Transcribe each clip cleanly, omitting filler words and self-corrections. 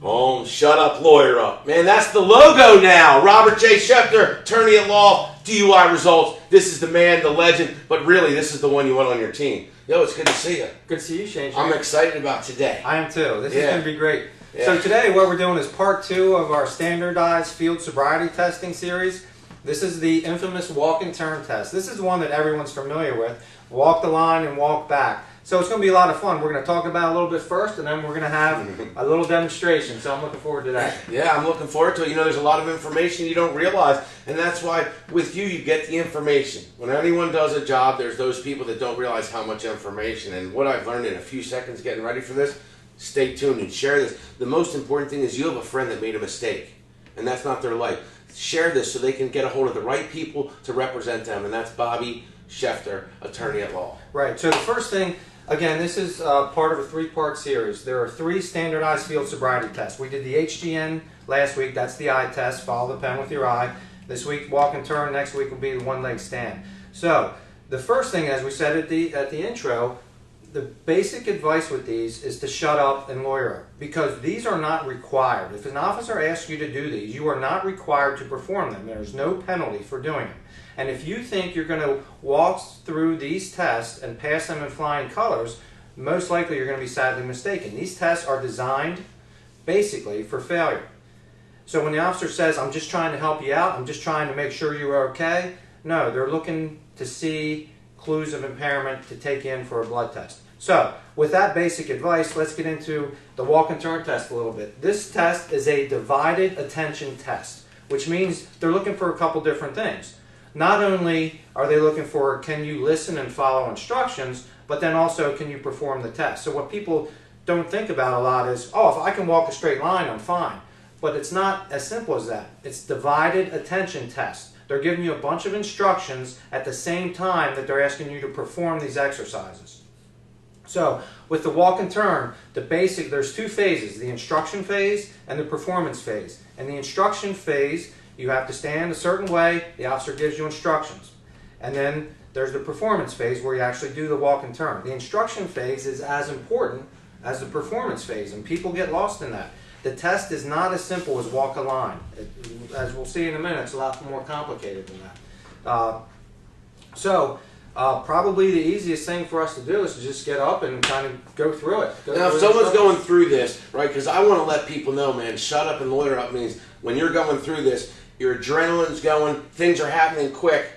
Boom, shut up, lawyer up. Man, that's the logo now. Robert J. Schefter, attorney at law, DUI results. This is the man, the legend, but really, this is the one you want on your team. Yo, it's good to see you. Good to see you, Shane. I'm excited about today. I am too. This is going to be great. Yeah. So today what we're doing is part 2 of our standardized field sobriety testing series. This is the infamous walk and turn test. This is the one that everyone's familiar with. Walk the line and walk back. So it's going to be a lot of fun. We're going to talk about it a little bit first, and then we're going to have a little demonstration. So I'm looking forward to that. Yeah, I'm looking forward to it. You know, there's a lot of information you don't realize, and that's why with you get the information. When anyone does a job, there's those people that don't realize how much information. And what I've learned in a few seconds getting ready for this, stay tuned and share this. The most important thing is you have a friend that made a mistake, and that's not their life. Share this so they can get a hold of the right people to represent them, and that's Bobby Schefter, attorney at law. Right. So the first thing, again, this is part of a 3-part series. There are 3 standardized field sobriety tests. We did the HGN last week. That's the eye test. Follow the pen with your eye. This week, walk and turn. Next week will be the one-leg stand. So the first thing, as we said at the intro, the basic advice with these is to shut up and lawyer up, because these are not required. If an officer asks you to do these, you are not required to perform them. There's no penalty for doing them. And if you think you're going to walk through these tests and pass them in flying colors, most likely you're going to be sadly mistaken. These tests are designed basically for failure. So when the officer says, I'm just trying to help you out, I'm just trying to make sure you're okay, no, they're looking to see clues of impairment to take in for a blood test. So with that basic advice, let's get into the walk and turn test a little bit. This test is a divided attention test, which means they're looking for a couple different things. Not only are they looking for can you listen and follow instructions, but then also can you perform the test. So what people don't think about a lot is, oh, if I can walk a straight line, I'm fine. But it's not as simple as that. It's divided attention test. They're giving you a bunch of instructions at the same time that they're asking you to perform these exercises. So with the walk and turn, there's 2 phases, the instruction phase and the performance phase. In the instruction phase, you have to stand a certain way, the officer gives you instructions. And then there's the performance phase where you actually do the walk and turn. The instruction phase is as important as the performance phase, and people get lost in that. The test is not as simple as walk a line. As we'll see in a minute, it's a lot more complicated than that. Probably the easiest thing for us to do is to just get up and kind of go through it. Now, if someone's going through this, right, because I want to let people know, man, shut up and lawyer up means when you're going through this, your adrenaline's going, things are happening quick.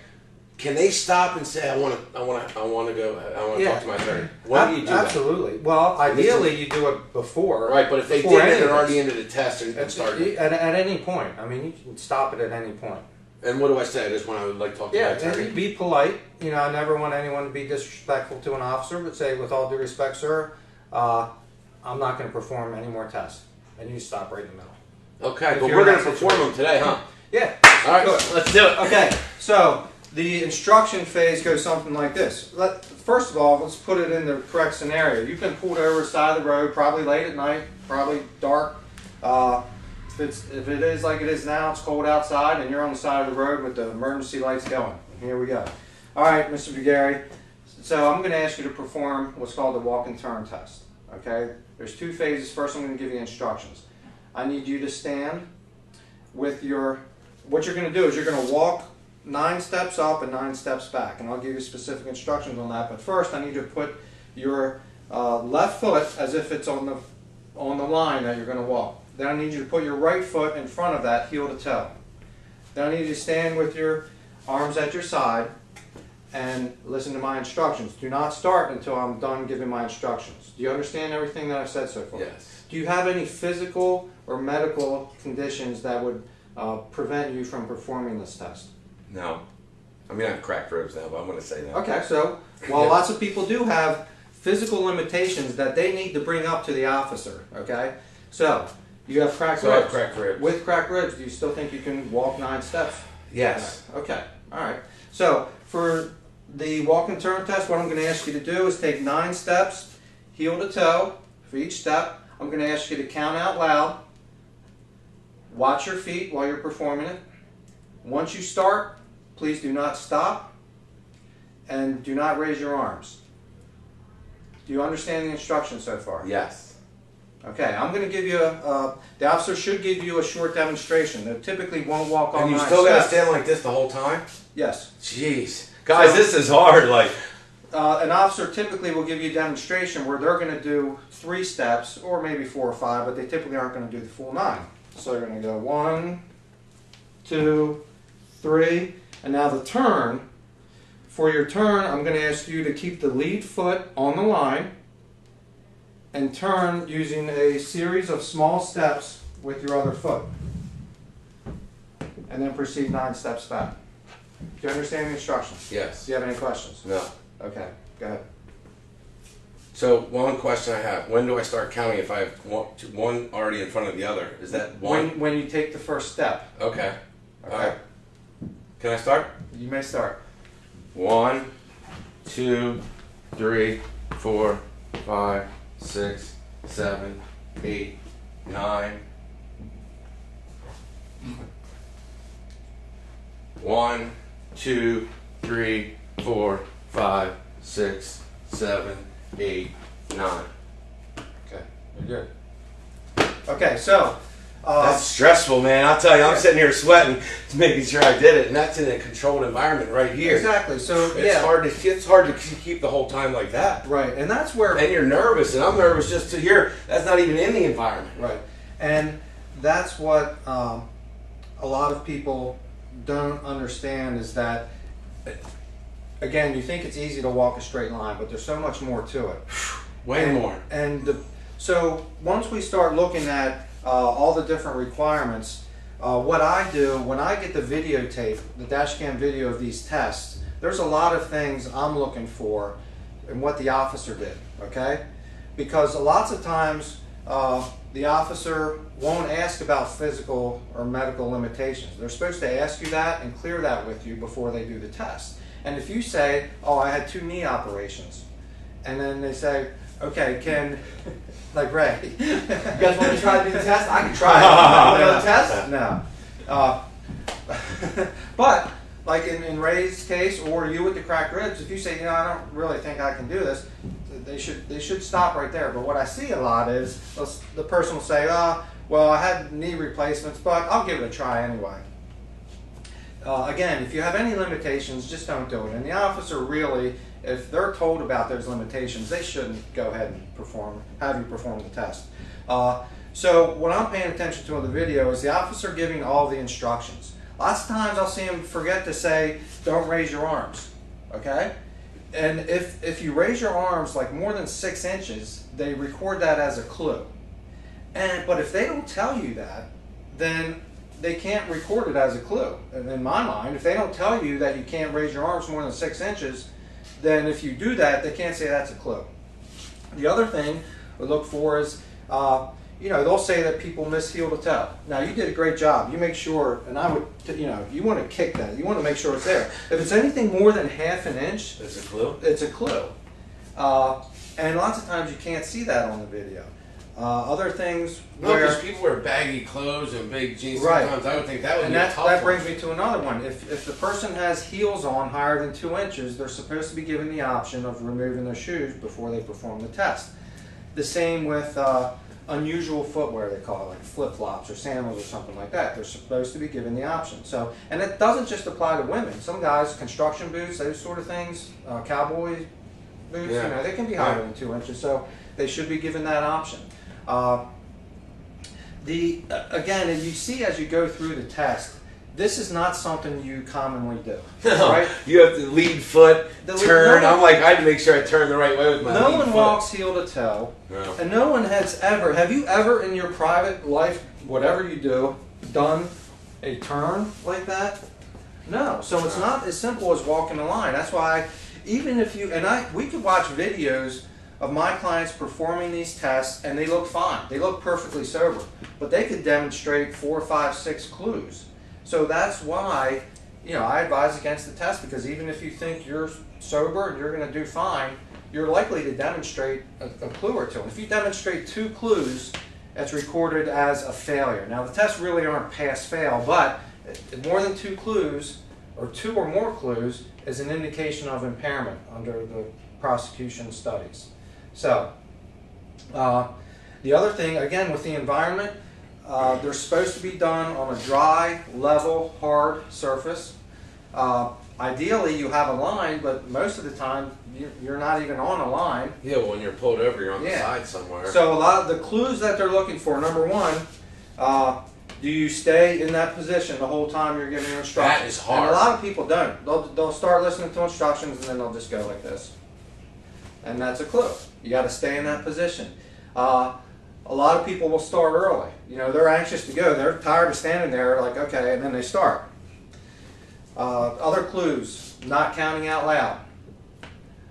Can they stop and say, I want to talk to my attorney? When do you do that? Absolutely. Well, ideally you do it before. Right, but if they did it, they're already into the test and started. At any point. I mean, you can stop it at any point. And what do I say? I just want to talk to my attorney. And be polite. You know, I never want anyone to be disrespectful to an officer, but say, with all due respect, sir, I'm not going to perform any more tests. And you stop right in the middle. Okay, but we're going to perform them today, huh? Yeah. All right, let's do it. Okay, so the instruction phase goes something like this. First of all, let's put it in the correct scenario. You've been pulled over the side of the road, probably late at night, probably dark. If it is like it is now, it's cold outside, and you're on the side of the road with the emergency lights going. Here we go. All right, Mr. Vigari. So I'm going to ask you to perform what's called the walk and turn test. Okay? There's 2 phases. First, I'm going to give you instructions. I need you to stand with what you're going to do is you're going to walk 9 steps up and 9 steps back, and I'll give you specific instructions on that. But first, I need you to put your left foot as if it's on the line that you're going to walk. Then I need you to put your right foot in front of that, heel to toe. Then I need you to stand with your arms at your side and listen to my instructions. Do not start until I'm done giving my instructions. Do you understand everything that I've said so far? Yes. Do you have any physical or medical conditions that would prevent you from performing this test? No. I mean, I have cracked ribs now, but I'm going to say that. Okay, so while lots of people do have physical limitations that they need to bring up to the officer, okay? So, you have cracked ribs. I have cracked ribs. With cracked ribs, do you still think you can walk 9 steps? Yes. Okay, all right. So, for the walk and turn test, what I'm going to ask you to do is take 9 steps, heel to toe. For each step, I'm going to ask you to count out loud. Watch your feet while you're performing it. Once you start, please do not stop and do not raise your arms. Do you understand the instructions so far? Yes. Okay, I'm going to give you the officer should give you a short demonstration. They typically won't walk on And you 9 still got to steps. stand like this the whole time? Yes. Jeez. Guys, this is hard. Like, an officer typically will give you a demonstration where they're going to do 3 steps, or maybe 4 or 5, but they typically aren't going to do the full 9. So they're going to go 1, 2, 3, and now the turn. For your turn, I'm going to ask you to keep the lead foot on the line and turn using a series of small steps with your other foot. And then proceed 9 steps back. Do you understand the instructions? yes. Do you have any questions? No. Okay, go ahead. So one question I have: when do I start counting if I have one already in front of the other? Is that one? When you take the first step. Okay. Okay. All right. Can I start? You may start. 1, 2, 3, 4, 5, 6, 7, 8, 9. 1, 2, 3, 4, 5, 6, 7, 8, 9. Okay, you're good. Okay, so That's stressful, man. I'll tell you, I'm sitting here sweating, making sure I did it, and that's in a controlled environment right here. exactly. So It's hard to keep the whole time like that. right, and that's where And you're nervous, and I'm nervous just to hear that's not even in the environment. right, and that's what a lot of people don't understand is that. Again, you think it's easy to walk a straight line, but there's so much more to it. Way more. And so once we start looking at all the different requirements, what I do when I get the videotape, the dash cam video of these tests, there's a lot of things I'm looking for in what the officer did, okay? Because lots of times the officer won't ask about physical or medical limitations. They're supposed to ask you that and clear that with you before they do the test. And if you say, oh, I had 2 knee operations, and then they say, okay, like Ray, you guys want to try to do the test? I can try it. You want the test? No. But, like in Ray's case, or you with the cracked ribs, if you say, I don't really think I can do this, they should stop right there. But what I see a lot is the person will say, well, I had knee replacements, but I'll give it a try anyway. Again, if you have any limitations, just don't do it. And the officer really, if they're told about those limitations, they shouldn't go ahead and have you perform the test. So what I'm paying attention to in the video is the officer giving all the instructions. Lots of times I'll see him forget to say, don't raise your arms, okay? And if you raise your arms like more than 6 inches, they record that as a clue. But if they don't tell you that, then they can't record it as a clue. And in my mind, if they don't tell you that you can't raise your arms more than 6 inches, then if you do that, they can't say that's a clue. The other thing we look for is, they'll say that people miss heel to toe. Now, you did a great job. You make sure, and I would, you want to kick that. You want to make sure it's there. If it's anything more than ½ an inch, It's a clue? it's a clue. And lots of times you can't see that on the video. Other things No, where... because people wear baggy clothes and big jeans Right. sometimes. I would think that would And be a tough that one. brings me to another one. If the person has heels on higher than 2 inches, they're supposed to be given the option of removing their shoes before they perform the test. The same with unusual footwear, they call it, like flip-flops or sandals or something like that. They're supposed to be given the option. So, and it doesn't just apply to women. Some guys, construction boots, those sort of things, cowboy boots, Yeah. they can be higher than 2 inches. So they should be given that option. Again, and you see as you go through the test, this is not something you commonly do. No, Right? you have to lead foot, turn. I'm like, I had to make sure I turn the right way with my No lead one foot. walks heel to toe, No. and no one has ever, have you ever in your private life, whatever you do, done a turn like that? No. So it's not as simple as walking a line. That's why, even if you, we could watch videos of my clients performing these tests, and they look fine. They look perfectly sober, but they could demonstrate 4, 5, 6 clues. So that's why, I advise against the test, because even if you think you're sober and you're going to do fine, you're likely to demonstrate a clue or two. And if you demonstrate 2 clues, that's recorded as a failure. Now, the tests really aren't pass-fail, but more than 2 clues, or 2 or more clues, is an indication of impairment under the prosecution studies. So, The other thing, again, with the environment, they're supposed to be done on a dry, level, hard surface. Ideally, you have a line, but most of the time, you're not even on a line. Yeah, well, when you're pulled over, you're on the side somewhere. So a lot of the clues that they're looking for, number one, do you stay in that position the whole time you're giving instructions? That is hard. And a lot of people don't. They'll start listening to instructions and then they'll just go like this. And that's a clue. You got to stay in that position. A lot of people will start early. You know, they're anxious to go. They're tired of standing there, like, okay, and then they start. Other clues, not counting out loud.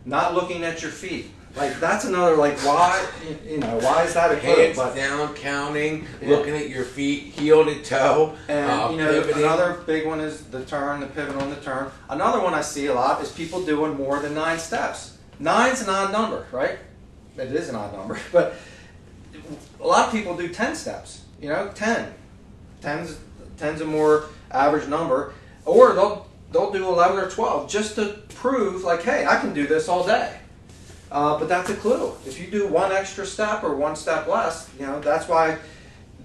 Not looking at your feet. Like, that's another, like, why, you know, why is that a clue? Hands down, counting, looking at your feet, heel to toe. And, you know, pivoting. another big one is the turn, the pivot on the turn. Another one I see a lot is people doing more than 9 steps. 9's an odd number, right? It is an odd number, but a lot of people do 10 steps, you know, 10. 10's a more average number. Or they'll do 11 or 12 just to prove, like, hey, I can do this all day. But that's a clue. If you do 1 extra step or 1 step less, you know, that's why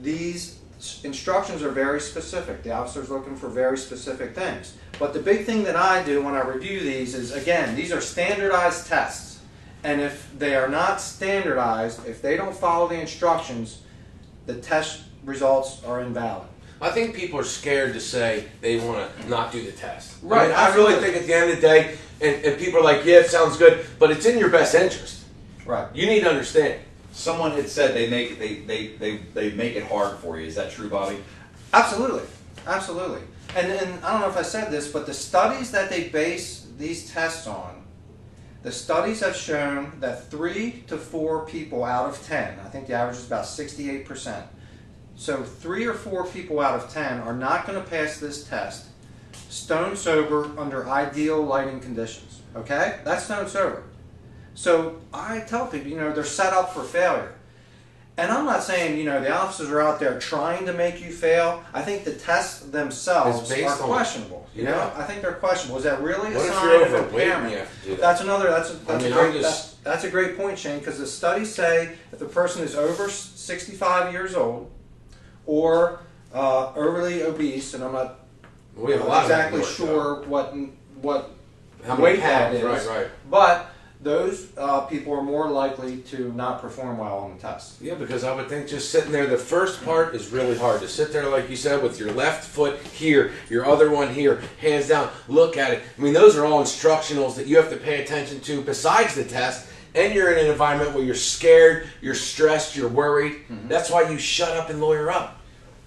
these instructions are very specific. The officer's looking for very specific things. But the big thing that I do when I review these is, again, these are standardized tests. And if they are not standardized, if they don't follow the instructions, the test results are invalid. I think people are scared to say they want to not do the test. Right. I really think at the end of the day, and people are like, yeah, it sounds good, but it's in your best interest. Right. You need to understand. Someone had said they make it hard for you. Is that true, Bobby? Absolutely. Absolutely. And I don't know if I said this, but the studies that they base these tests on, the studies have shown that 3 to 4 people out of 10, I think the average is about 68%. So 3 or 4 people out of 10 are not going to pass this test stone sober under ideal lighting conditions. Okay? That's stone sober. So I tell people, you know, they're set up for failure. And I'm not saying, you know, the officers are out there trying to make you fail. I think the tests themselves are questionable. You know, I think they're questionable. Is that really a sign of impairment? That's another. That's a great point, Shane, because the studies say if the person is over 65 years old or overly obese, and I'm not exactly sure what weight that is, right. but those people are more likely to not perform well on the test. Yeah, because I would think just sitting there, the first part is really hard. To sit there, like you said, with your left foot here, your other one here, hands down, look at it. I mean, those are all instructionals that you have to pay attention to besides the test. And you're in an environment where you're scared, you're stressed, you're worried. Mm-hmm. That's why you shut up and lawyer up.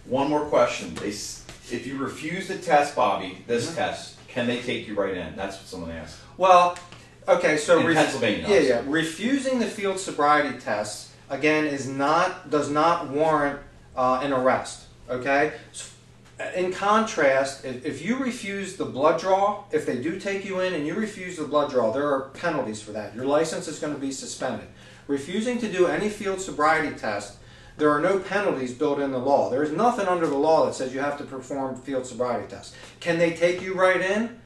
One more question. If you refuse the test, Bobby, this test, can they take you right in? That's what someone asked. Well, okay, so in Pennsylvania. Yeah. Refusing the field sobriety test again does not warrant an arrest. Okay. In contrast, if you refuse the blood draw, if they do take you in and you refuse the blood draw, there are penalties for that. Your license is going to be suspended. Refusing to do any field sobriety test, there are no penalties built in the law. There is nothing under the law that says you have to perform field sobriety tests. Can they take you right in?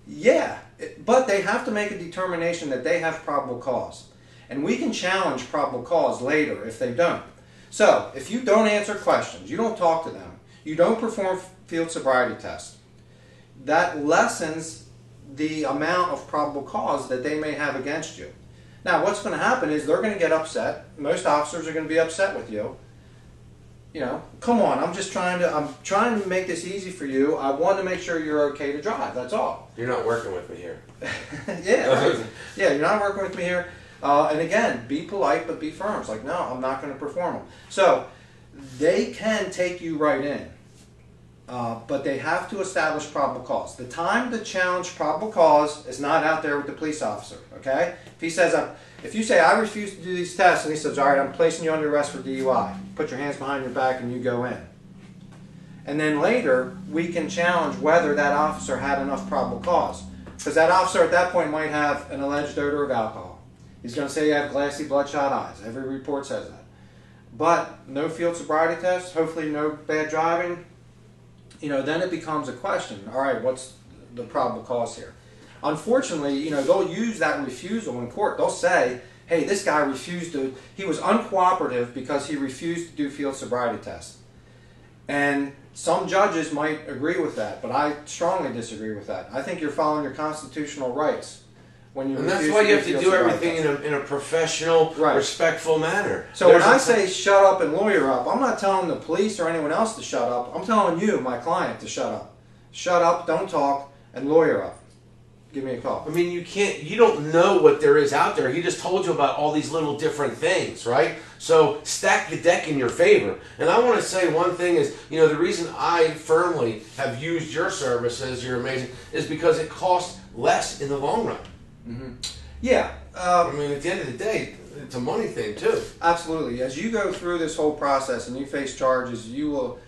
Yeah, but they have to make a determination that they have probable cause. And we can challenge probable cause later if they don't. So, if you don't answer questions, you don't talk to them, you don't perform field sobriety tests, that lessens the amount of probable cause that they may have against you. Now, what's going to happen is they're going to get upset. Most officers are going to be upset with you. You know, come on, I'm trying to make this easy for you. I want to make sure you're okay to drive. That's all. You're not working with me here. Yeah, right. Yeah, you're not working with me here. And again, be polite, but be firm. It's like, no, I'm not going to perform them. So they can take you right in, but they have to establish probable cause. The time to challenge probable cause is not out there with the police officer. Okay? If you say, I refuse to do these tests, and he says, all right, I'm placing you under arrest for DUI. Put your hands behind your back and you go in. And then later, we can challenge whether that officer had enough probable cause. Because that officer at that point might have an alleged odor of alcohol. He's going to say you have glassy, bloodshot eyes. Every report says that. But no field sobriety test, hopefully no bad driving. You know, then it becomes a question. All right, what's the probable cause here? Unfortunately, you know, they'll use that refusal in court. They'll say, hey, this guy refused to, he was uncooperative because he refused to do field sobriety tests. And some judges might agree with that, but I strongly disagree with that. I think you're following your constitutional rights when you And refuse that's why you have to field do sobriety everything tests. in a professional, Right. respectful manner. So when I say shut up and lawyer up, I'm not telling the police or anyone else to shut up. I'm telling you, my client, to shut up. Shut up, don't talk, and lawyer up. Give me a call. I mean, you don't know what there is out there. He just told you about all these little different things, right? So stack the deck in your favor. And I want to say one thing is, you know, the reason I firmly have used your services, you're amazing, is because it costs less in the long run. Mm-hmm. Yeah. I mean, at the end of the day, it's a money thing too. Absolutely. As you go through this whole process and you face charges, you will,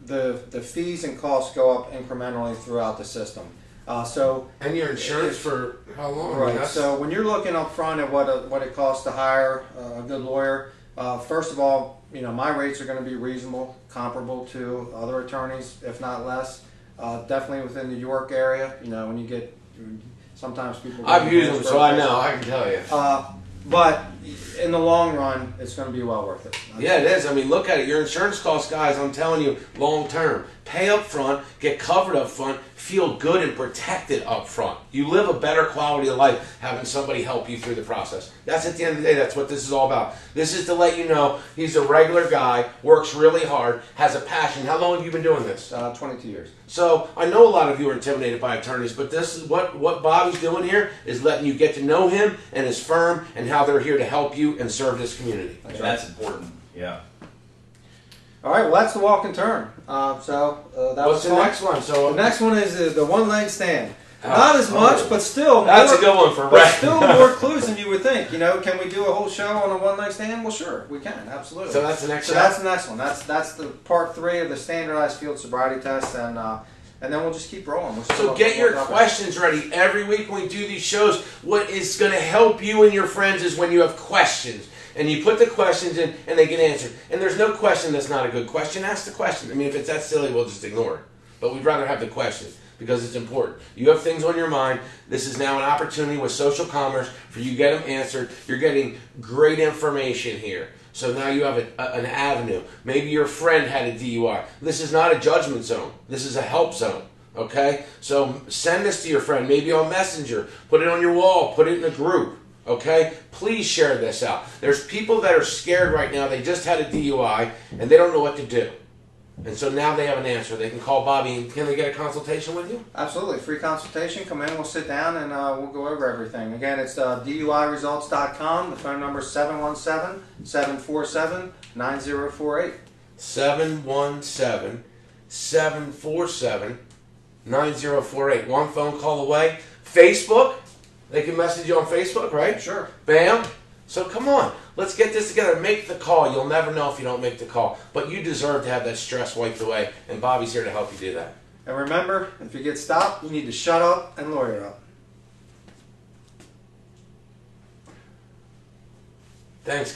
the fees and costs go up incrementally throughout the system. And your insurance for how long? Right. I mean, So when you're looking up front at what it costs to hire a good lawyer, first of all, you know, my rates are going to be reasonable, comparable to other attorneys, if not less. Definitely within the York area. You know, when you get, sometimes people. I've used them, so I know. I can tell you. But in the long run, it's going to be well worth it. Yeah, it is. I mean, look at it. Your insurance costs, guys, I'm telling you, long term. Pay up front, get covered up front, feel good and protected up front. You live a better quality of life having somebody help you through the process. That's at the end of the day, that's what this is all about. This is to let you know he's a regular guy, works really hard, has a passion. How long have you been doing this? 22 years. So I know a lot of you are intimidated by attorneys, but this is what Bobby's doing here is letting you get to know him and his firm and how they're here to help you and serve this community. That's important. Yeah. All right, well, that's the walk and turn. That What's was the fun. next one? So The next one is the one-leg stand. Not as much, but still. That's more, a good one for But Ray. still more clues than you would think. You know, can we do a whole show on a one-leg stand? Well, sure, we can. Absolutely. So that's the next So show? that's the next one. That's the part 3 of the standardized field sobriety test, and then we'll just keep rolling. We'll So get your questions ready. Every week when we do these shows, what is going to help you and your friends is when you have questions. And you put the questions in and they get answered. And there's no question that's not a good question. Ask the question. I mean, if it's that silly, we'll just ignore it. But we'd rather have the question because it's important. You have things on your mind. This is now an opportunity with social commerce for you to get them answered. You're getting great information here. So now you have an avenue. Maybe your friend had a DUI. This is not a judgment zone. This is a help zone. Okay? So send this to your friend, maybe on Messenger. Put it on your wall. Put it in a group. Okay? Please share this out. There's people that are scared right now. They just had a DUI and they don't know what to do. And so now they have an answer. They can call Bobby and can they get a consultation with you? Absolutely. Free consultation. Come in, we'll sit down, and we'll go over everything. Again, it's DUIResults.com. The phone number is 717-747-9048. 717-747-9048. One phone call away. Facebook. They can message you on Facebook, right? Sure. Bam. So come on. Let's get this together. Make the call. You'll never know if you don't make the call. But you deserve to have that stress wiped away. And Bobby's here to help you do that. And remember, if you get stopped, you need to shut up and lawyer up. Thanks, guys.